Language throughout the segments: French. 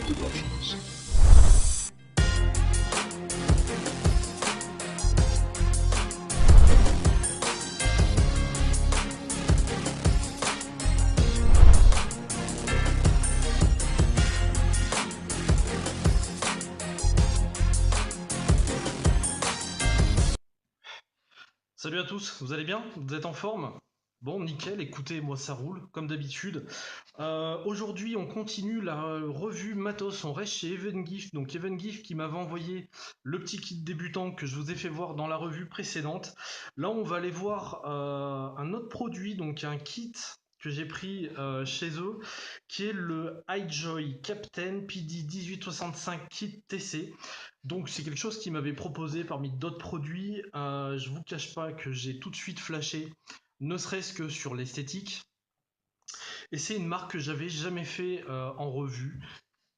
de la chance. Salut à tous, vous allez bien? Vous êtes en forme? Bon, nickel, écoutez, moi ça roule, comme d'habitude. Aujourd'hui, on continue la revue Matos, on reste chez Evengift. Donc Evengift qui m'avait envoyé le petit kit débutant que je vous ai fait voir dans la revue précédente. Là, on va aller voir un autre produit, donc un kit que j'ai pris chez eux, qui est le iJoy Captain PD 1865 Kit TC. Donc c'est quelque chose qui m'avait proposé parmi d'autres produits. Je vous cache pas que j'ai tout de suite flashé, ne serait-ce que sur l'esthétique. Et c'est une marque que j'avais jamais fait en revue,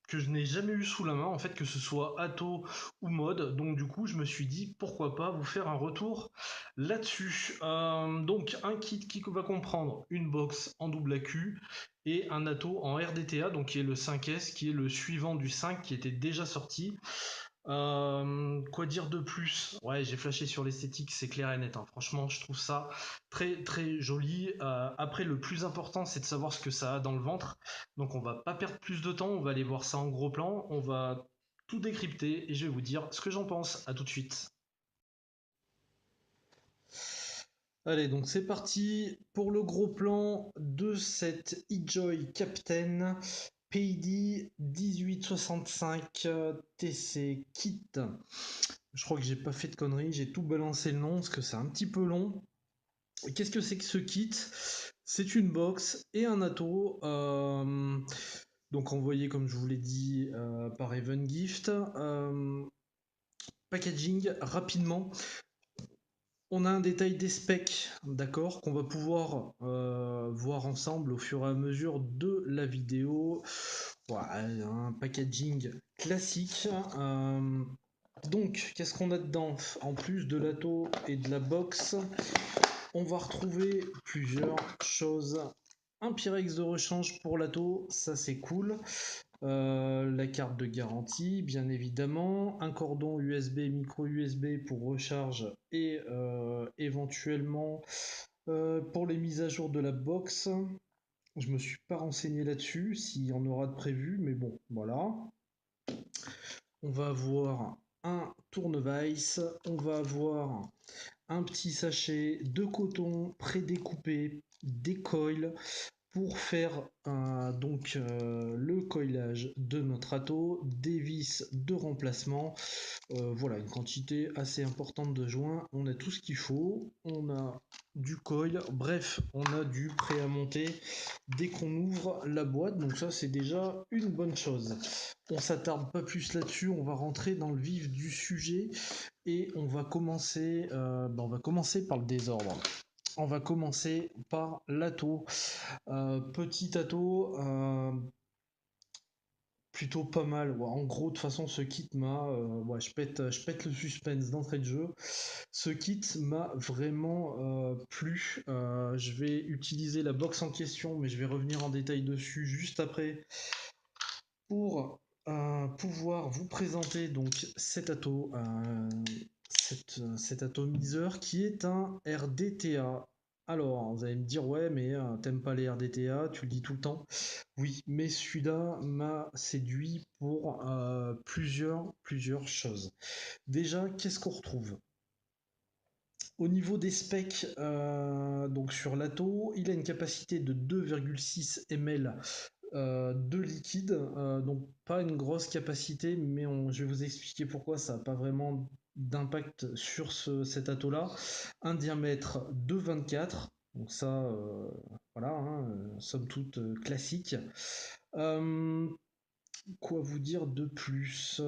que je n'ai jamais eu sous la main, en fait, que ce soit Atto ou Mode. Donc du coup, je me suis dit pourquoi pas vous faire un retour là-dessus. Donc un kit qui va comprendre une box en double AQ et un Atto en RDTA, donc qui est le 5S, qui est le suivant du 5 qui était déjà sorti. Quoi dire de plus? Ouais, j'ai flashé sur l'esthétique, c'est clair et net, hein. Franchement, je trouve ça très très joli. Après, le plus important, c'est de savoir ce que ça a dans le ventre. Donc, on va pas perdre plus de temps. On va aller voir ça en gros plan. On va tout décrypter et je vais vous dire ce que j'en pense. À tout de suite. Allez, donc c'est parti pour le gros plan de cette eJoy Captain PID 1865 TC Kit. Je crois que j'ai pas fait de conneries, j'ai tout balancé le nom parce que c'est un petit peu long. Qu'est-ce que c'est que ce kit? C'est une box et un atto, donc envoyé comme je vous l'ai dit par Evengift. Packaging rapidement. On a un détail des specs, d'accord, qu'on va pouvoir voir ensemble au fur et à mesure de la vidéo. Voilà, un packaging classique. Donc, qu'est-ce qu'on a dedans? En plus de l'atto et de la box, on va retrouver plusieurs choses. Un Pyrex de rechange pour l'atto, ça c'est cool. La carte de garantie, bien évidemment. Un cordon USB, micro USB pour recharge et éventuellement pour les mises à jour de la box. Je me suis pas renseigné là-dessus, s'il y en aura de prévu, mais bon, voilà. On va avoir un tournevis, on va avoir un petit sachet de coton prédécoupé, des coils pour faire le coilage de notre atto, des vis de remplacement. Voilà, une quantité assez importante de joints. On a tout ce qu'il faut. On a du coil. Bref, on a du prêt à monter dès qu'on ouvre la boîte. Donc ça, c'est déjà une bonne chose. On s'attarde pas plus là-dessus. On va rentrer dans le vif du sujet et on va commencer par le désordre. On va commencer par l'atto. Petit atto, plutôt pas mal. Ouais, en gros, de toute façon, ce kit m'a. Ouais, je pète le suspense d'entrée de jeu. Ce kit m'a vraiment plu. Je vais utiliser la box en question, mais je vais revenir en détail dessus juste après pour pouvoir vous présenter donc cet atto, cet atomiseur qui est un RDTA. Alors, vous allez me dire, ouais, mais t'aimes pas les RDTA, tu le dis tout le temps. Oui, mais celui-là m'a séduit pour plusieurs choses. Déjà, qu'est-ce qu'on retrouve? Au niveau des specs, donc sur l'Atto, il a une capacité de 2,6 ml de liquide, donc pas une grosse capacité, mais je vais vous expliquer pourquoi ça n'a pas vraiment d'impact sur cet atto-là. Un diamètre de 24, donc ça, voilà, hein, somme toute classique. Euh, Quoi vous dire de plus?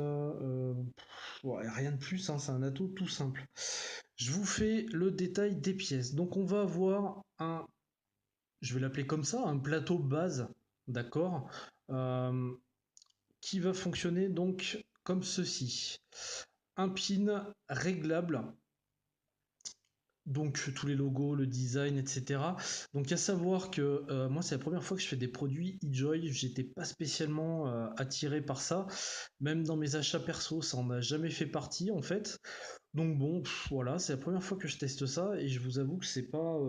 Ouais, rien de plus, hein, c'est un atto tout simple. Je vous fais le détail des pièces. Donc on va avoir je vais l'appeler comme ça, un plateau base, d'accord, euh, qui va fonctionner donc comme ceci. Un pin réglable Donc tous les logos, le design, etc. Donc à savoir que moi c'est la première fois que je fais des produits eJoy, j'étais pas spécialement attiré par ça, même dans mes achats perso ça en a jamais fait partie en fait. Donc bon, voilà, c'est la première fois que je teste ça et je vous avoue que c'est pas,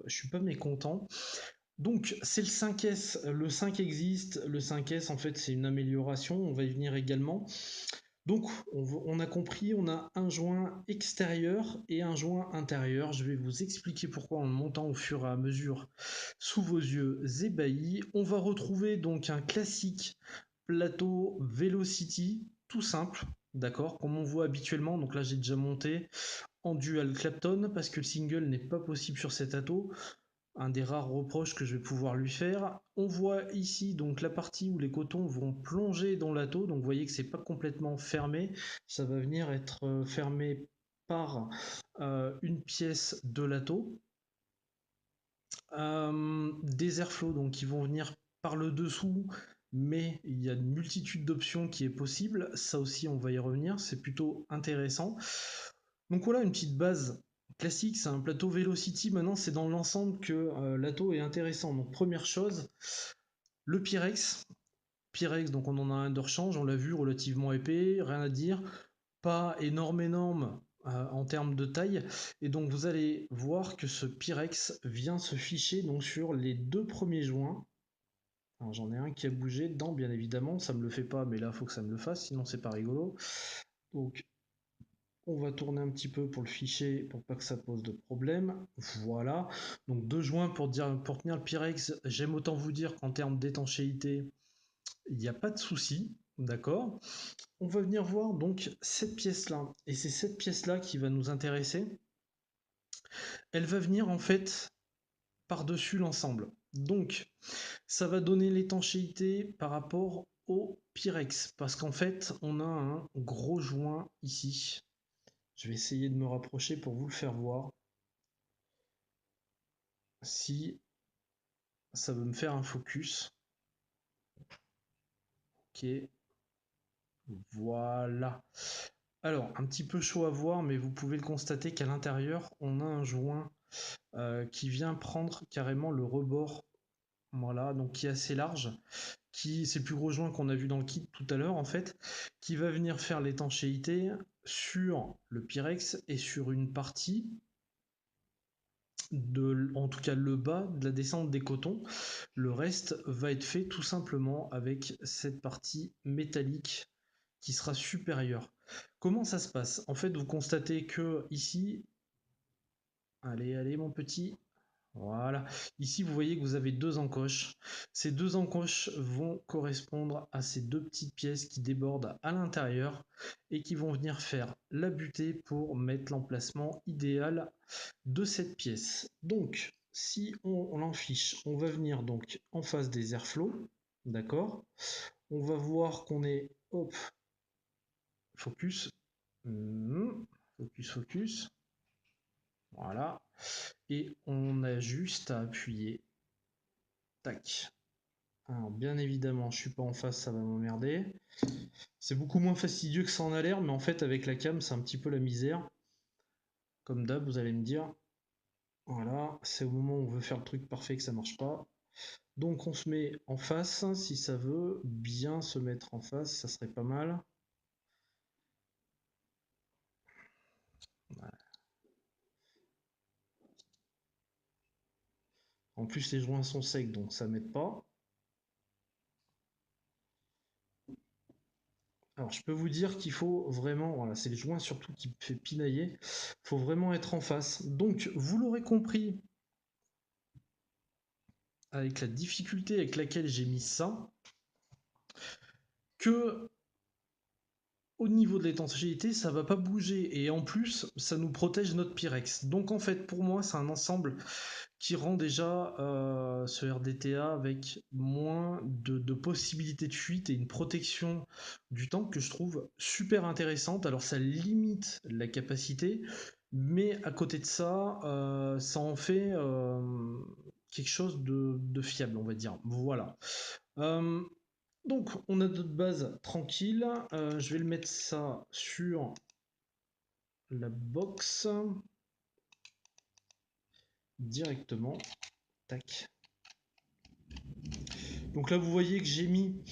je suis pas mécontent. Donc c'est le 5S, le 5 existe, le 5S en fait c'est une amélioration, on va y venir également. Donc, on a compris, on a un joint extérieur et un joint intérieur. Je vais vous expliquer pourquoi en le montant au fur et à mesure sous vos yeux ébahis. On va retrouver donc un classique plateau Velocity, tout simple, d'accord, comme on voit habituellement. Donc là, j'ai déjà monté en dual Clapton parce que le single n'est pas possible sur cet ato, un des rares reproches que je vais pouvoir lui faire. On voit ici donc la partie où les cotons vont plonger dans l'atto, donc vous voyez que c'est pas complètement fermé, ça va venir être fermé par une pièce de l'atto. Des airflows donc qui vont venir par le dessous, mais il y a une multitude d'options qui est possible, ça aussi on va y revenir, c'est plutôt intéressant. Donc voilà une petite base classique, c'est un plateau Velocity. Maintenant, c'est dans l'ensemble que l'atto est intéressant. Donc première chose, le Pyrex. Pyrex, donc on en a un de rechange, on l'a vu, relativement épais, rien à dire. Pas énorme en termes de taille. Et donc vous allez voir que ce Pyrex vient se ficher donc sur les deux premiers joints. Alors j'en ai un qui a bougé dedans, bien évidemment, ça me le fait pas, mais là il faut que ça me le fasse, sinon c'est pas rigolo. Donc on va tourner un petit peu pour le ficher pour pas que ça pose de problème. Voilà. Donc deux joints pour tenir le Pyrex. J'aime autant vous dire qu'en termes d'étanchéité, il n'y a pas de souci. D'accord. On va venir voir donc cette pièce-là. Et c'est cette pièce-là qui va nous intéresser. Elle va venir en fait par-dessus l'ensemble. Donc ça va donner l'étanchéité par rapport au Pyrex. Parce qu'en fait, on a un gros joint ici. Je vais essayer de me rapprocher pour vous le faire voir. Si ça veut me faire un focus. Ok, voilà. Alors, un petit peu chaud à voir, mais vous pouvez le constater qu'à l'intérieur, on a un joint qui vient prendre carrément le rebord. Voilà, donc qui est assez large. C'est le plus gros joint qu'on a vu dans le kit tout à l'heure, en fait, qui va venir faire l'étanchéité sur le Pyrex et sur une partie en tout cas le bas de la descente des cotons. Le reste va être fait tout simplement avec cette partie métallique qui sera supérieure. Comment ça se passe? En fait, vous constatez que ici, allez mon petit, voilà. Ici, vous voyez que vous avez deux encoches. Ces deux encoches vont correspondre à ces deux petites pièces qui débordent à l'intérieur et qui vont venir faire la butée pour mettre l'emplacement idéal de cette pièce. Donc, si on l'enfiche, on va venir donc en face des airflows, d'accord. On va voir qu'on est, hop, focus, focus, voilà. Et on a juste à appuyer, tac. Alors, bien évidemment, je suis pas en face, ça va m'emmerder. C'est beaucoup moins fastidieux que ça en a l'air, mais en fait, avec la cam, c'est un petit peu la misère. Comme d'hab, vous allez me dire, voilà, c'est au moment où on veut faire le truc parfait que ça marche pas. Donc on se met en face, si ça veut bien se mettre en face, ça serait pas mal. Voilà. En plus les joints sont secs, donc ça m'aide pas. Alors je peux vous dire qu'il faut vraiment, voilà, c'est les joints surtout qui me fait pinailler, il faut vraiment être en face. Donc vous l'aurez compris, avec la difficulté avec laquelle j'ai mis ça, que au niveau de l'étanchéité, ça va pas bouger et en plus, ça nous protège notre Pyrex. Donc en fait, pour moi, c'est un ensemble qui rend déjà ce RDTA avec moins de possibilités de fuite et une protection du tank que je trouve super intéressante. Alors ça limite la capacité, mais à côté de ça, ça en fait quelque chose de fiable, on va dire. Voilà. Euh, donc, on a notre base tranquille. Je vais le mettre ça sur la box. directement. Tac. Donc là, vous voyez que j'ai mis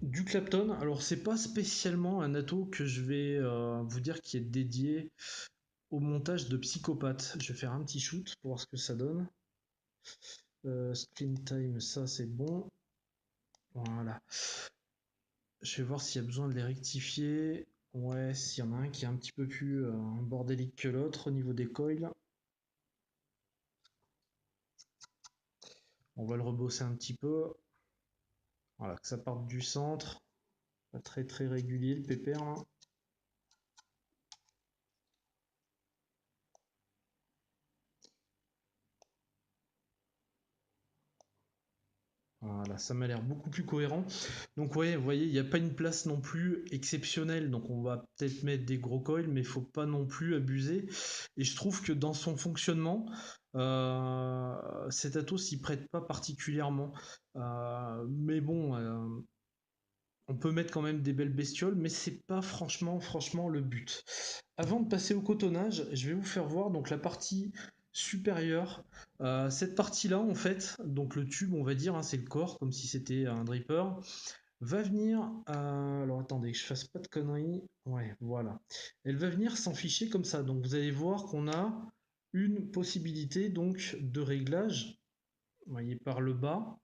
du Clapton. Alors, c'est pas spécialement un ato que je vais vous dire qui est dédié au montage de Psychopathe. Je vais faire un petit shoot pour voir ce que ça donne. Screen time, ça c'est bon. Voilà. Je vais voir s'il y a besoin de les rectifier. Ouais, s'il y en a un qui est un petit peu plus bordélique que l'autre au niveau des coils. On va le rebosser un petit peu. Voilà, que ça parte du centre. Pas très très régulier le pépère là. Voilà, ça m'a l'air beaucoup plus cohérent. Donc ouais, vous voyez, il n'y a pas une place non plus exceptionnelle. Donc on va peut-être mettre des gros coils, mais il faut pas non plus abuser. Et je trouve que dans son fonctionnement, cet ato s'y prête pas particulièrement. Mais bon, on peut mettre quand même des belles bestioles, mais c'est pas franchement le but. Avant de passer au cotonnage, je vais vous faire voir donc la partie supérieure. Cette partie-là, en fait, donc le tube, on va dire, hein, c'est le corps, comme si c'était un dripper, va venir. Alors attendez, que je fasse pas de conneries. Ouais, voilà. Elle va venir s'en ficher comme ça. Donc vous allez voir qu'on a une possibilité donc de réglage. Vous voyez par le bas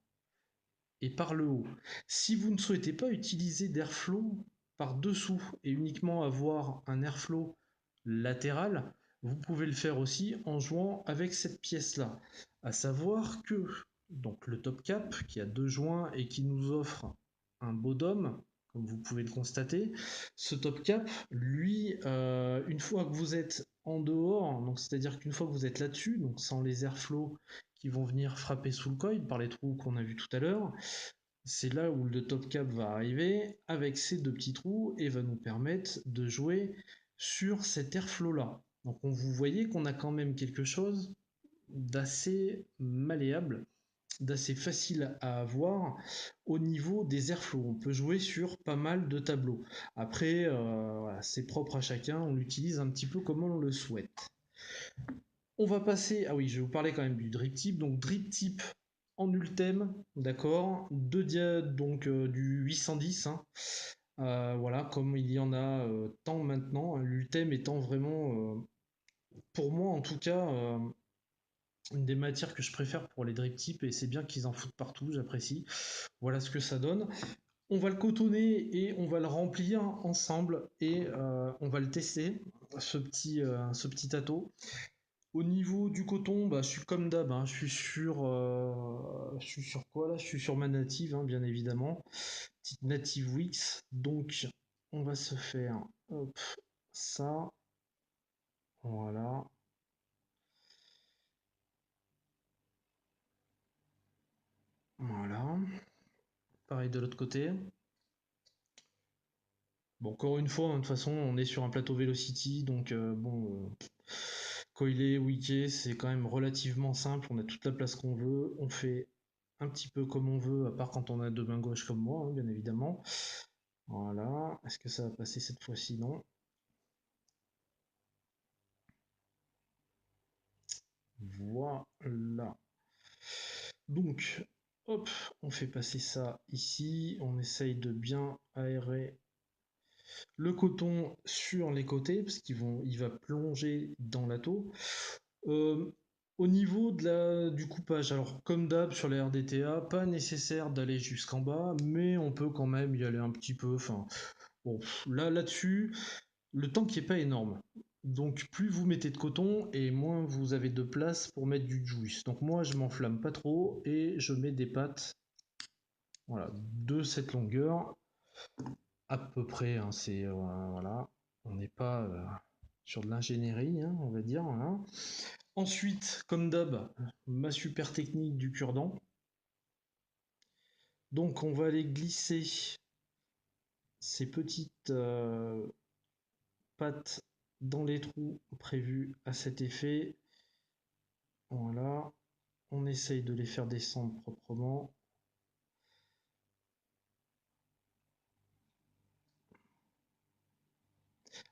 et par le haut. Si vous ne souhaitez pas utiliser d'airflow par dessous et uniquement avoir un airflow latéral, vous pouvez le faire aussi en jouant avec cette pièce-là. À savoir que donc le top cap qui a deux joints et qui nous offre un beau dôme, comme vous pouvez le constater, ce top cap, lui, une fois que vous êtes en dehors, donc c'est-à-dire qu'une fois que vous êtes là-dessus, donc sans les airflows qui vont venir frapper sous le coil par les trous qu'on a vu tout à l'heure, c'est là où le top cap va arriver avec ces deux petits trous et va nous permettre de jouer sur cet airflow là. Donc vous voyez qu'on a quand même quelque chose d'assez malléable, d'assez facile à avoir au niveau des airflows. On peut jouer sur pas mal de tableaux. Après, voilà, c'est propre à chacun, on l'utilise un petit peu comme on le souhaite. On va passer. Ah oui, je vais vous parler quand même du drip tip. Donc, drip tip en ultime, d'accord. Donc du 810. Hein. Voilà, comme il y en a tant maintenant. Hein, l'ultime étant vraiment, pour moi en tout cas, une des matières que je préfère pour les drip tips. Et c'est bien qu'ils en foutent partout, j'apprécie. Voilà ce que ça donne. On va le cotonner et on va le remplir ensemble et on va le tester, ce petit ato. Au niveau du coton, bah, je suis comme d'hab, hein, je suis sur quoi là? Je suis sur ma native, hein, bien évidemment, petite native Wix. Donc, on va se faire, hop, ça, voilà, voilà. Pareil de l'autre côté. Bon, encore une fois, hein, de toute façon, on est sur un plateau Velocity, donc bon, coiler, wicker, c'est quand même relativement simple. On a toute la place qu'on veut, on fait un petit peu comme on veut, à part quand on a deux mains gauches comme moi, hein, bien évidemment. Voilà. Est-ce que ça va passer cette fois-ci? Non. Voilà. Donc, hop, on fait passer ça ici. On essaye de bien aérer le coton sur les côtés, parce il va plonger dans la taux. Euh, Au niveau du coupage, alors comme d'hab sur les RDTA, pas nécessaire d'aller jusqu'en bas, mais on peut quand même y aller un petit peu. Enfin, bon, là-dessus, le temps qui est pas énorme. Donc plus vous mettez de coton et moins vous avez de place pour mettre du juice. Donc moi je m'enflamme pas trop et je mets des pattes, voilà, de cette longueur à peu près. Hein, c'est voilà, on n'est pas sur de l'ingénierie, hein, on va dire. Voilà. Ensuite, comme d'hab, ma super technique du cure-dent. Donc on va aller glisser ces petites pattes dans les trous prévus à cet effet. Voilà, on essaye de les faire descendre proprement.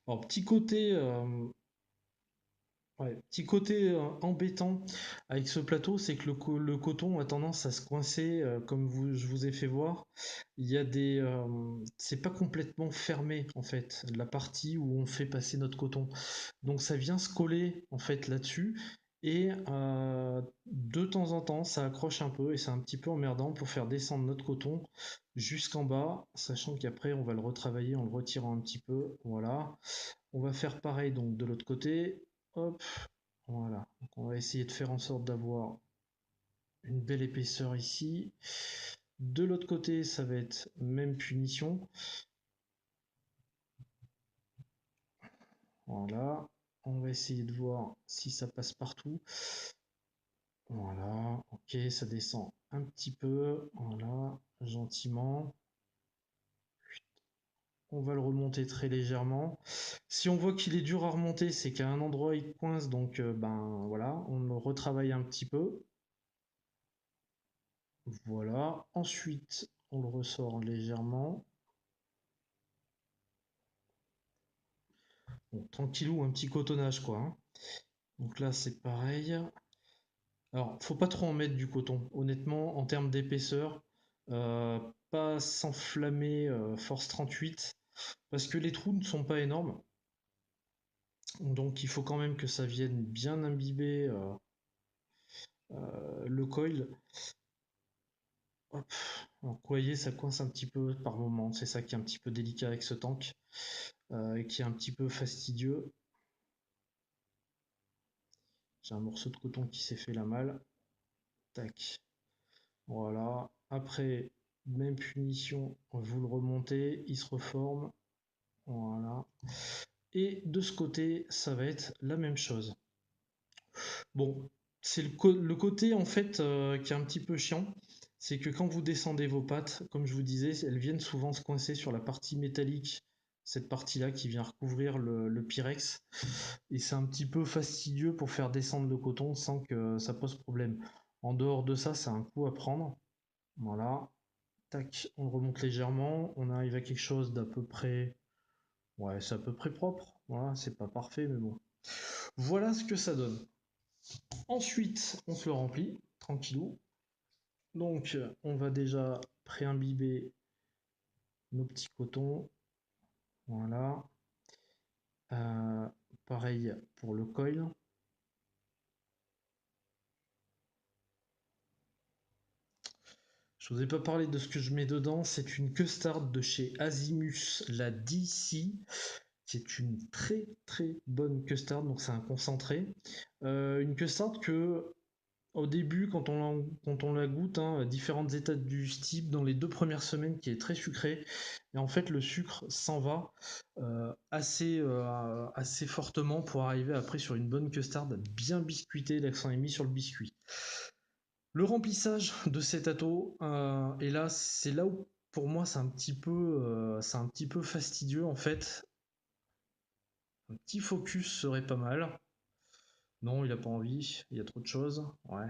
Alors, petit côté Ouais, petit côté embêtant avec ce plateau, c'est que le coton a tendance à se coincer, comme je vous ai fait voir. Il y a c'est pas complètement fermé en fait, la partie où on fait passer notre coton. Donc ça vient se coller en fait là-dessus et de temps en temps ça accroche un peu et c'est un petit peu emmerdant pour faire descendre notre coton jusqu'en bas, sachant qu'après on va le retravailler en le retirant un petit peu. Voilà. On va faire pareil donc de l'autre côté. Hop, voilà. Donc on va essayer de faire en sorte d'avoir une belle épaisseur ici. De l'autre côté, ça va être même punition. Voilà. On va essayer de voir si ça passe partout. Voilà. Ok, ça descend un petit peu. Voilà, gentiment. On va le remonter très légèrement. Si on voit qu'il est dur à remonter, c'est qu'à un endroit il coince, donc ben voilà, on le retravaille un petit peu. Voilà. Ensuite, on le ressort légèrement. Bon, tranquillou, un petit cotonnage quoi, hein. Donc là, c'est pareil. Alors, faut pas trop en mettre du coton. Honnêtement, en termes d'épaisseur, euh, pas s'enflammer force 38 parce que les trous ne sont pas énormes. Donc, il faut quand même que ça vienne bien imbiber le coil. Hop. Donc, vous voyez, ça coince un petit peu par moment. C'est ça qui est un petit peu délicat avec ce tank et qui est un petit peu fastidieux. J'ai un morceau de coton qui s'est fait la malle. Tac. Voilà. Après, même punition, vous le remontez, il se reforme. Voilà. Et de ce côté, ça va être la même chose. Bon, c'est le côté en fait qui est un petit peu chiant. C'est que quand vous descendez vos pattes, comme je vous disais, elles viennent souvent se coincer sur la partie métallique, cette partie-là qui vient recouvrir le pyrex. Et c'est un petit peu fastidieux pour faire descendre le coton sans que ça pose problème. En dehors de ça, c'est un coup à prendre. Voilà. Tac, on le remonte légèrement. On arrive à quelque chose d'à peu près. Ouais, c'est à peu près propre. Voilà, c'est pas parfait, mais bon. Voilà ce que ça donne. Ensuite, on se le remplit, tranquillou. Donc, on va déjà pré-imbiber nos petits cotons. Voilà. Euh, Pareil pour le coil. Je vous ai pas parlé de ce que je mets dedans. C'est une custard de chez Azimus, la DC. C'est une très très bonne custard, donc c'est un concentré. Une custard que au début, quand on la goûte, hein, différentes étapes du style, dans les 2 premières semaines, qui est très sucré, et en fait le sucre s'en va assez fortement pour arriver après sur une bonne custard bien biscuitée, l'accent est mis sur le biscuit. Le remplissage de cet atto, et là c'est là où pour moi c'est un petit peu fastidieux en fait. Un petit focus serait pas mal. Non, il a pas envie, il y a trop de choses. Ouais.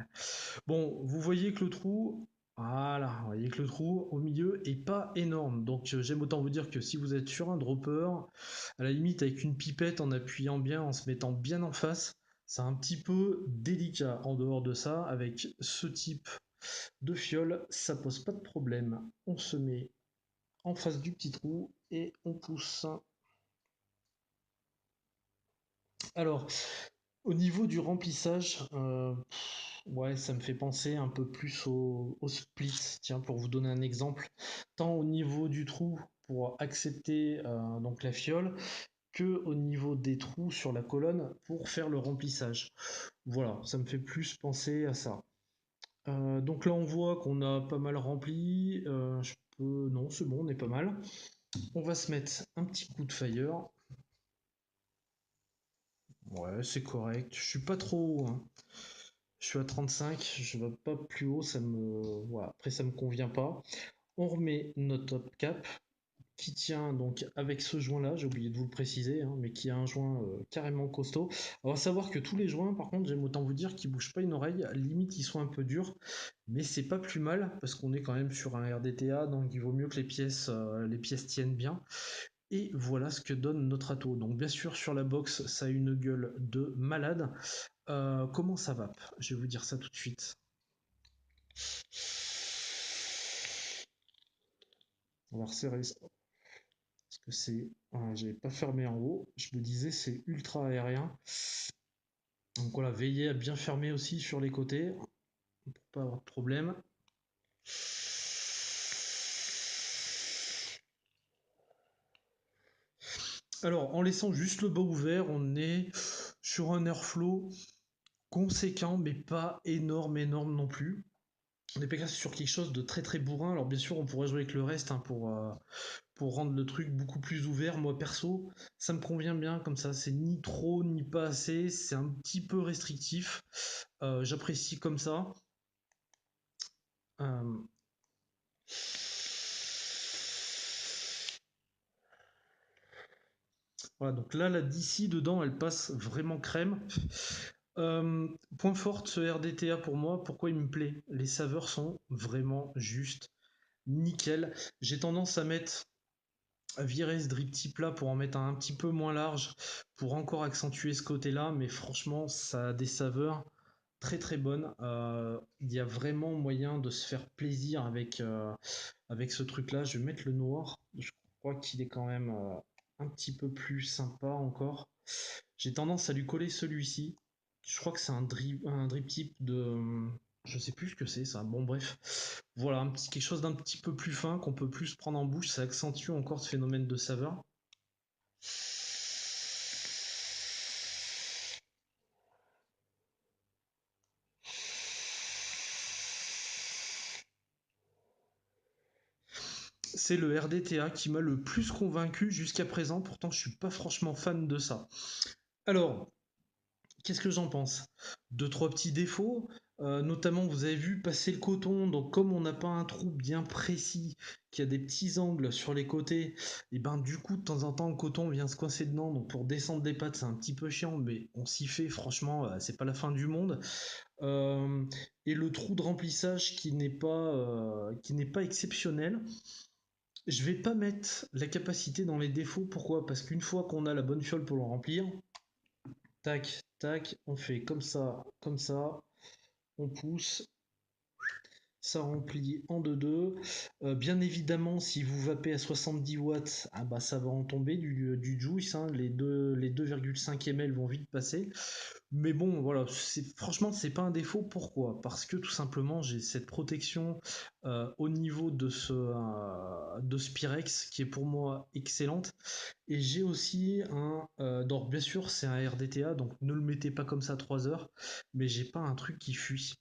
Bon, vous voyez que le trou, voilà, vous voyez que le trou au milieu est pas énorme. Donc j'aime autant vous dire que si vous êtes sur un dropper, à la limite avec une pipette en appuyant bien, en se mettant bien en face, c'est un petit peu délicat. En dehors de ça, avec ce type de fiole, ça pose pas de problème. On se met en face du petit trou et on pousse. Alors, au niveau du remplissage, ouais, ça me fait penser un peu plus au split. Tiens, pour vous donner un exemple, tant au niveau du trou pour accepter donc la fiole, que au niveau des trous sur la colonne pour faire le remplissage. Voilà, ça me fait plus penser à ça. Donc là, on voit qu'on a pas mal rempli. Non, c'est bon, on est pas mal. On va se mettre un petit coup de fire. Ouais, c'est correct. Je suis pas trop haut, hein. Je suis à 35, je ne vais pas plus haut, voilà. Après ça me convient pas. On remet notre top cap qui tient donc avec ce joint là, j'ai oublié de vous le préciser, hein, mais qui a un joint carrément costaud. Alors à savoir que tous les joints, par contre, j'aime autant vous dire qu'ils bougent pas une oreille, limite ils sont un peu durs, mais c'est pas plus mal parce qu'on est quand même sur un RDTA, donc il vaut mieux que les pièces tiennent bien. Et voilà ce que donne notre ato. Donc bien sûr sur la box ça a une gueule de malade. Comment ça va? Je vais vous dire ça tout de suite. On va resserrer ça. Parce que c'est... j'avais pas fermé en haut. Je me disais c'est ultra aérien. Donc voilà, veillez à bien fermer aussi sur les côtés. Pour pas avoir de problème. Alors en laissant juste le bas ouvert, on est sur un airflow conséquent, mais pas énorme non plus. On est pas sur quelque chose de très très bourrin. Alors bien sûr, on pourrait jouer avec le reste hein, pour rendre le truc beaucoup plus ouvert. Moi perso, ça me convient bien comme ça. C'est ni trop ni pas assez. C'est un petit peu restrictif. J'apprécie comme ça. Euh, Voilà, donc là, la DC dedans, elle passe vraiment crème. Point fort, ce RDTA pour moi, pourquoi il me plaît? Les saveurs sont vraiment juste nickel. J'ai tendance à virer ce drip type là pour en mettre un petit peu moins large, pour encore accentuer ce côté-là, mais franchement, ça a des saveurs très très bonnes. Il y a vraiment moyen de se faire plaisir avec ce truc-là. Je vais mettre le noir. Je crois qu'il est quand même un petit peu plus sympa encore. J'ai tendance à lui coller celui-ci. Je crois que c'est un drip type de. Je sais plus ce que c'est ça. Bon, bref. Voilà, quelque chose d'un petit peu plus fin qu'on peut plus prendre en bouche. Ça accentue encore ce phénomène de saveur. C'est le RDTA qui m'a le plus convaincu jusqu'à présent. Pourtant, je suis pas franchement fan de ça. Alors, qu'est-ce que j'en pense? Deux, trois petits défauts. Notamment, vous avez vu passer le coton. Donc, comme on n'a pas un trou bien précis, qu'il y a des petits angles sur les côtés, et ben du coup, de temps en temps, le coton vient se coincer dedans. Donc, pour descendre des pattes, c'est un petit peu chiant, mais on s'y fait. Franchement, c'est pas la fin du monde. Euh, et le trou de remplissage qui n'est pas exceptionnel. Je vais pas mettre la capacité dans les défauts. Pourquoi? Parce qu'une fois qu'on a la bonne fiole pour le remplir, tac, tac, on fait comme ça, on pousse, ça remplit en 2-2. Bien évidemment, si vous vapez à 70 watts, ah bah ça va en tomber du juice, hein. Les 2,5 ml vont vite passer. Mais bon, voilà, franchement, c'est pas un défaut. Pourquoi? Parce que tout simplement, j'ai cette protection au niveau de ce Pyrex qui est pour moi excellente. Et j'ai aussi donc bien sûr, c'est un RDTA, donc ne le mettez pas comme ça 3 heures, mais j'ai pas un truc qui fuit.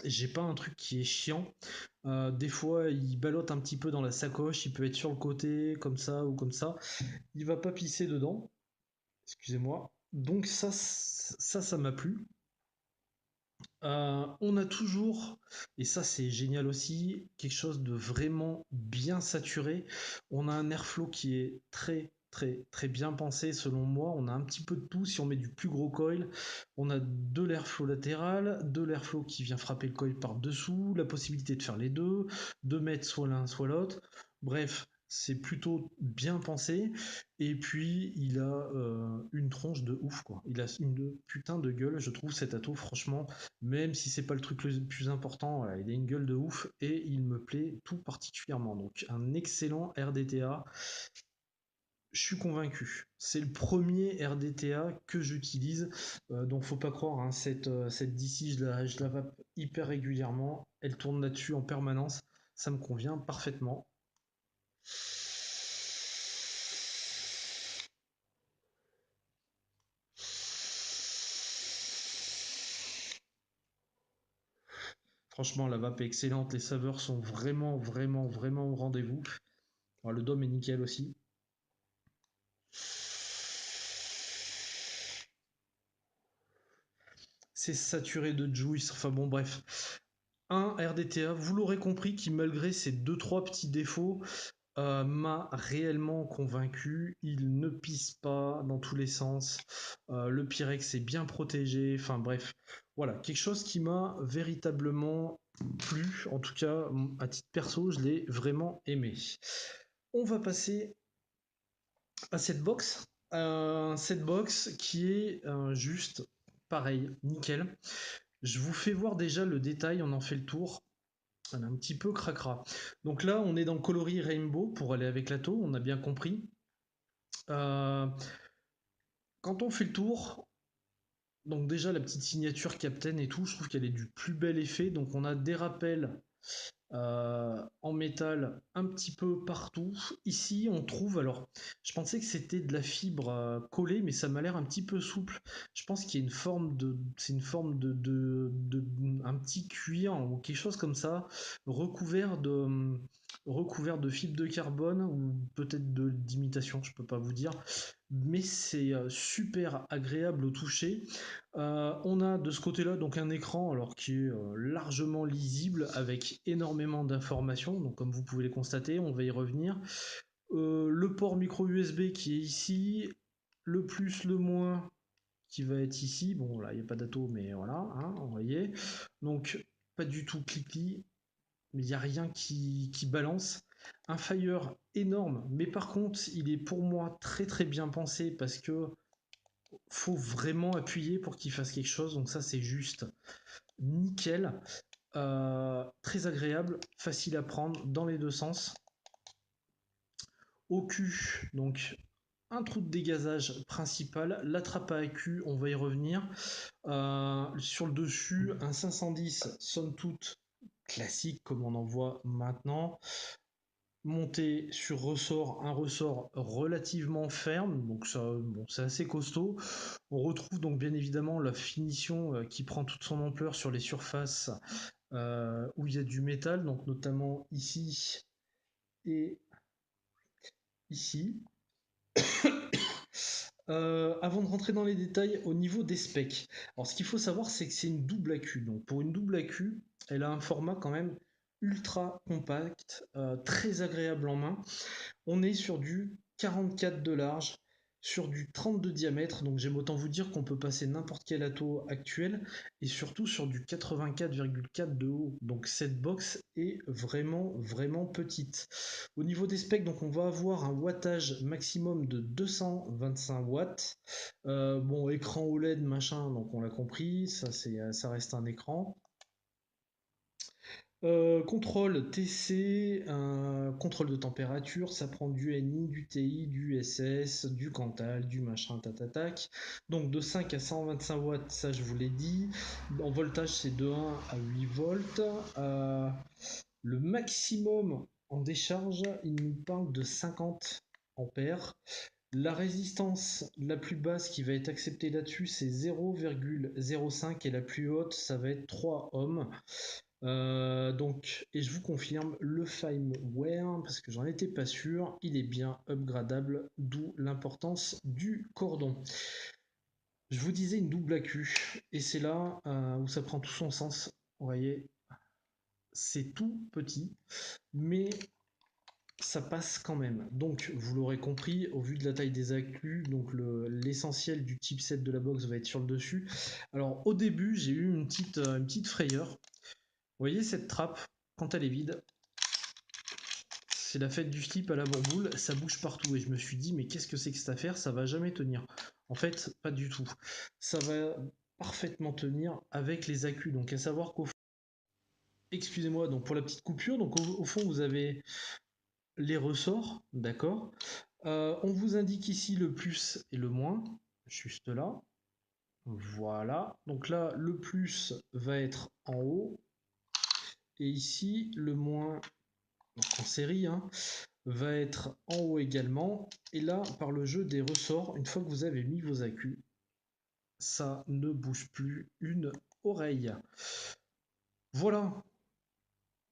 J'ai pas un truc qui est chiant. Des fois, il ballotte un petit peu dans la sacoche, il peut être sur le côté, comme ça ou comme ça. Il va pas pisser dedans, excusez-moi. Donc ça m'a plu. On a toujours, et ça c'est génial aussi, quelque chose de vraiment bien saturé. On a un airflow qui est très bien pensé selon moi. On a un petit peu de tout. Si on met du plus gros coil, on a de l'airflow latéral, de l'airflow qui vient frapper le coil par dessous, la possibilité de faire les deux, de mettre soit l'un soit l'autre. Bref, c'est plutôt bien pensé. Et puis, il a une tronche de ouf, quoi. Il a une putain de gueule, je trouve, cet atout, franchement, même si c'est pas le truc le plus important, voilà, il a une gueule de ouf et il me plaît tout particulièrement. Donc, un excellent RDTA. Je suis convaincu. C'est le premier RDTA que j'utilise. Donc, faut pas croire, hein, cette DC, je la vape hyper régulièrement. Elle tourne là-dessus en permanence. Ça me convient parfaitement. Franchement, la vape est excellente, les saveurs sont vraiment au rendez-vous. Alors, le dôme est nickel aussi. C'est saturé de juice, enfin bon bref. Un RDTA, vous l'aurez compris, qui malgré ces deux trois petits défauts, m'a réellement convaincu. Il ne pisse pas dans tous les sens. Le Pyrex est bien protégé. Enfin bref, voilà, quelque chose qui m'a véritablement plu. En tout cas, à titre perso, je l'ai vraiment aimé. On va passer à cette box qui est juste pareil, nickel. Je vous fais voir déjà le détail, on en fait le tour. Elle est un petit peu cracra. Donc là, on est dans le coloris rainbow pour aller avec la taux, on a bien compris. Euh, Quand on fait le tour, donc déjà la petite signature Captain et tout, je trouve qu'elle est du plus bel effet. Donc on a des rappels en métal un petit peu partout. Ici, on trouve, alors, je pensais que c'était de la fibre collée, mais ça m'a l'air un petit peu souple. Je pense qu'il y a une forme c'est une forme un petit cuir ou quelque chose comme ça, recouvert de, recouvert de fibre de carbone ou peut-être d'imitation, je peux pas vous dire. Mais c'est super agréable au toucher. On a de ce côté-là donc un écran alors qui est largement lisible avec énormément d'informations. Donc comme vous pouvez le constater, on va y revenir. Le port micro USB qui est ici, le plus, le moins qui va être ici. Bon là il n'y a pas d'atome mais voilà, hein, vous voyez. Donc pas du tout cliquis, mais il n'y a rien qui balance. Un Fire énorme, mais par contre il est pour moi très très bien pensé parce que faut vraiment appuyer pour qu'il fasse quelque chose. Donc ça c'est juste nickel, très agréable, facile à prendre dans les deux sens. Au cul, donc un trou de dégazage principal, la trappe à cul, on va y revenir. Sur le dessus, un 510, somme toute classique comme on en voit maintenant. Monté sur ressort, un ressort relativement ferme, donc ça, bon, c'est assez costaud. On retrouve donc bien évidemment la finition qui prend toute son ampleur sur les surfaces où il y a du métal, donc notamment ici et ici. Avant de rentrer dans les détails, au niveau des specs, alors ce qu'il faut savoir, c'est que c'est une double AQ. Donc pour une double AQ, elle a un format quand même ultra compact, très agréable en main. On est sur du 44 de large, sur du 30 de diamètre, donc j'aime autant vous dire qu'on peut passer n'importe quel atto actuel, et surtout sur du 84,4 de haut. Donc cette box est vraiment vraiment petite. Au niveau des specs, donc on va avoir un wattage maximum de 225 watts. Bon, écran OLED machin, donc on l'a compris, ça reste un écran. Contrôle TC, contrôle de température, ça prend du NI, du TI, du SS, du Cantal, du machin, tatatac. Donc de 5 à 125 watts, ça je vous l'ai dit. En voltage, c'est de 1 à 8 volts. Le maximum en décharge, il nous parle de 50 ampères. La résistance la plus basse qui va être acceptée là-dessus, c'est 0,05 et la plus haute, ça va être 3 ohms. Donc, et je vous confirme, le firmware, parce que j'en étais pas sûr, il est bien upgradable, d'où l'importance du cordon. Je vous disais une double AQ, et c'est là où ça prend tout son sens. Vous voyez, c'est tout petit, mais ça passe quand même. Donc, vous l'aurez compris, au vu de la taille des AQ, donc l'essentiel du chipset de la box va être sur le dessus. Alors, au début, j'ai eu une petite frayeur. Vous voyez cette trappe, quand elle est vide, c'est la fête du slip à la bourboule, ça bouge partout. Et je me suis dit, mais qu'est-ce que c'est que cette affaire? Ça va jamais tenir. En fait, pas du tout. Ça va parfaitement tenir avec les accus. Donc, à savoir qu'au fond, excusez-moi, donc pour la petite coupure, donc au fond, vous avez les ressorts, d'accord. On vous indique ici le plus et le moins, juste là. Voilà. Donc là, le plus va être en haut. Et ici, le moins, donc en série, hein, va être en haut également. Et là, par le jeu des ressorts, une fois que vous avez mis vos accus, ça ne bouge plus une oreille. Voilà,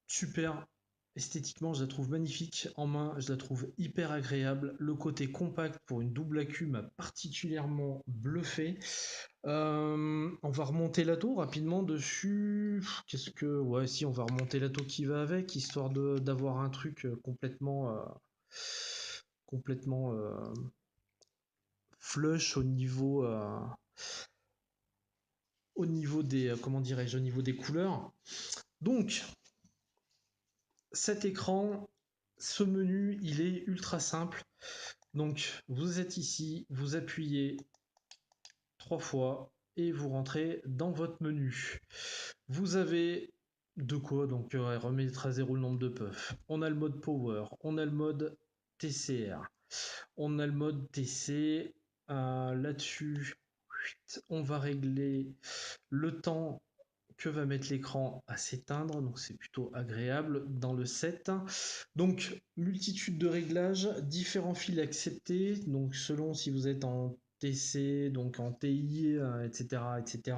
super. Esthétiquement, je la trouve magnifique. En main, je la trouve hyper agréable. Le côté compact pour une double accu m'a particulièrement bluffé. On va remonter l'atto rapidement dessus. Qu'est-ce que... Ouais, si, on va remonter l'atto qui va avec, histoire d'avoir un truc complètement flush au niveau des comment dirais-je, au niveau des couleurs. Donc cet écran, ce menu, il est ultra simple. Donc vous êtes ici, vous appuyez 3 fois et vous rentrez dans votre menu. Vous avez de quoi donc remettre à zéro le nombre de puffs. On a le mode power, on a le mode TCR, on a le mode TC. Là-dessus, on va régler le temps que va mettre l'écran à s'éteindre, donc c'est plutôt agréable dans le set. Donc multitude de réglages, différents fils acceptés, donc selon si vous êtes en TC, donc en TI, etc. etc.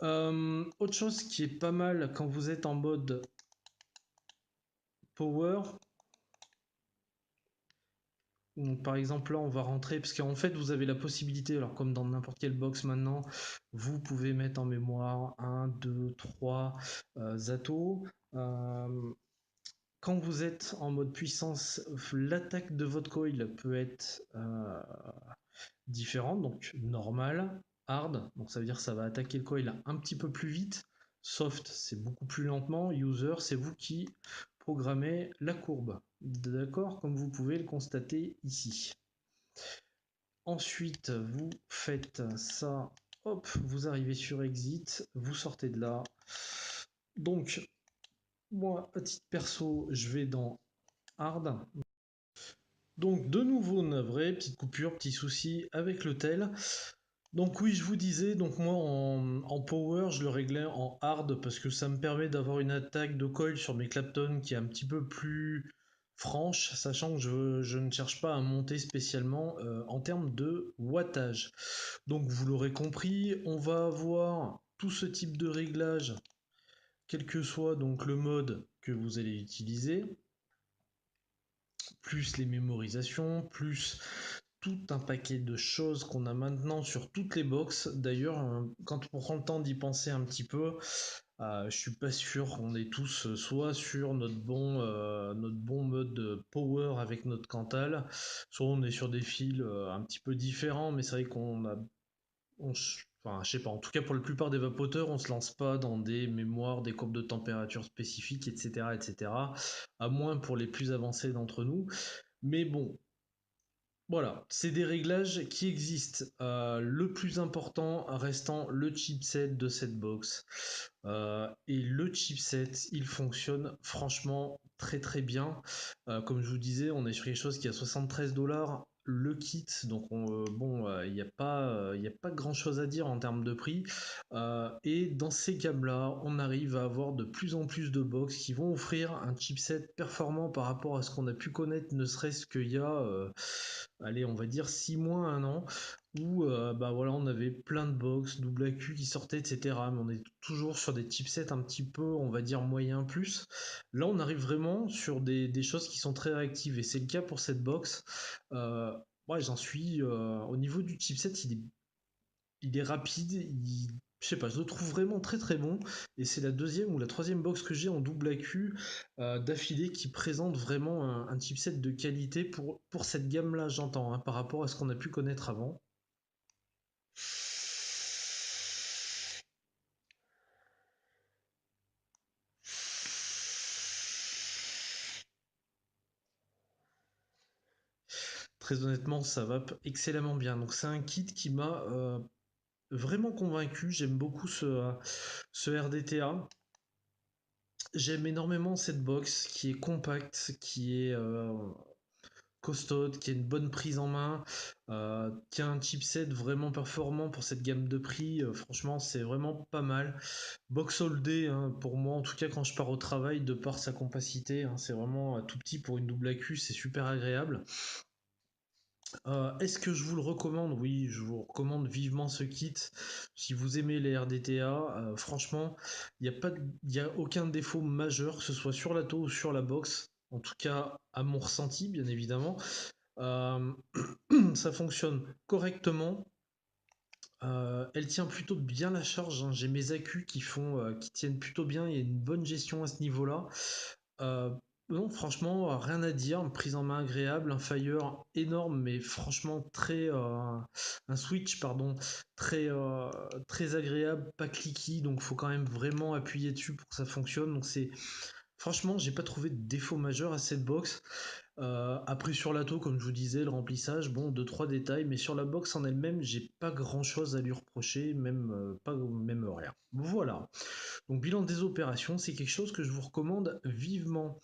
Autre chose qui est pas mal quand vous êtes en mode power, donc, par exemple là on va rentrer, parce qu'en fait vous avez la possibilité, alors comme dans n'importe quelle box maintenant, vous pouvez mettre en mémoire 1, 2, 3 Zato. Quand vous êtes en mode puissance, l'attaque de votre coil peut être différente, donc normal, hard, donc ça veut dire que ça va attaquer le coil un petit peu plus vite, soft c'est beaucoup plus lentement, user c'est vous qui programmez la courbe, d'accord, comme vous pouvez le constater ici. Ensuite vous faites ça, hop, vous arrivez sur exit, vous sortez de là, donc moi à titre perso je vais dans hard. Donc de nouveau navré, petite coupure, petit souci avec le tel. Donc oui, je vous disais, donc moi en power, je le réglais en hard parce que ça me permet d'avoir une attaque de coil sur mes Clapton qui est un petit peu plus franche, sachant que je ne cherche pas à monter spécialement en termes de wattage. Donc vous l'aurez compris, on va avoir tout ce type de réglage, quel que soit donc le mode que vous allez utiliser, plus les mémorisations, plus tout un paquet de choses qu'on a maintenant sur toutes les box. D'ailleurs, quand on prend le temps d'y penser un petit peu, je suis pas sûr qu'on est tous soit sur notre bon mode power avec notre Cantal, soit on est sur des fils un petit peu différents, mais c'est vrai qu'on a enfin, je sais pas, en tout cas pour la plupart des vapoteurs, on se lance pas dans des mémoires, des courbes de température spécifiques, etc., etc., à moins pour les plus avancés d'entre nous. Mais bon, voilà, c'est des réglages qui existent. Le plus important restant le chipset de cette box. Et le chipset, il fonctionne franchement très très bien. Comme je vous disais, on est sur quelque chose qui est à 73$ le kit, donc bon, il n'y a pas grand chose à dire en termes de prix. Et dans ces gammes-là, on arrive à avoir de plus en plus de box qui vont offrir un chipset performant par rapport à ce qu'on a pu connaître, ne serait-ce qu'il y a, allez, on va dire 6 mois, 1 an, où bah voilà, on avait plein de box, double AQ qui sortaient, etc. Mais on est toujours sur des chipsets un petit peu, on va dire, moyen plus. Là, on arrive vraiment sur des choses qui sont très réactives, et c'est le cas pour cette box. Ouais, j'en suis. Au niveau du chipset, il est rapide, je sais pas, je le trouve vraiment très très bon. Et c'est la deuxième ou la troisième box que j'ai en double AQ d'affilée qui présente vraiment un chipset de qualité pour cette gamme-là, j'entends, hein, par rapport à ce qu'on a pu connaître avant. Très honnêtement, ça va excellemment bien. Donc c'est un kit qui m'a vraiment convaincu. J'aime beaucoup ce RDTA. J'aime énormément cette box qui est compacte, qui est costaude, qui a une bonne prise en main, qui a un chipset vraiment performant pour cette gamme de prix. Franchement, c'est vraiment pas mal. Box soldée, hein, pour moi, en tout cas quand je pars au travail, de par sa compacité, hein, c'est vraiment tout petit pour une double AQ, c'est super agréable. Est-ce que je vous le recommande? Oui, je vous recommande vivement ce kit. Si vous aimez les RDTA, franchement, il n'y a aucun défaut majeur, que ce soit sur la tow ou sur la box. En tout cas, à mon ressenti, bien évidemment. Euh, ça fonctionne correctement. Elle tient plutôt bien la charge, hein. J'ai mes accus qui tiennent plutôt bien. Il y a une bonne gestion à ce niveau-là. Euh, non, franchement, rien à dire. Une prise en main agréable, un fire énorme, mais franchement un switch, pardon, très agréable, pas clicky. Donc, faut quand même vraiment appuyer dessus pour que ça fonctionne. Donc, franchement, j'ai pas trouvé de défaut majeur à cette box. Après sur l'ATO, comme je vous disais, le remplissage, bon, deux trois détails, mais sur la box en elle-même, j'ai pas grand-chose à lui reprocher, même pas même rien. Voilà. Donc bilan des opérations, c'est quelque chose que je vous recommande vivement.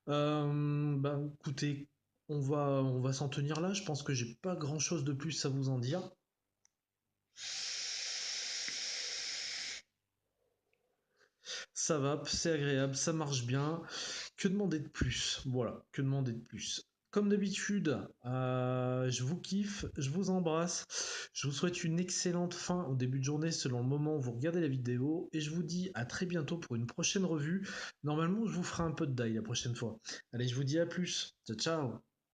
Bah écoutez, on va s'en tenir là. Je pense que j'ai pas grand-chose de plus à vous en dire. Ça va, c'est agréable, ça marche bien. Que demander de plus? Voilà, que demander de plus? Comme d'habitude, je vous kiffe, je vous embrasse. Je vous souhaite une excellente fin au début de journée selon le moment où vous regardez la vidéo. Et je vous dis à très bientôt pour une prochaine revue. Normalement, je vous ferai un peu de die la prochaine fois. Allez, je vous dis à plus. Ciao, ciao.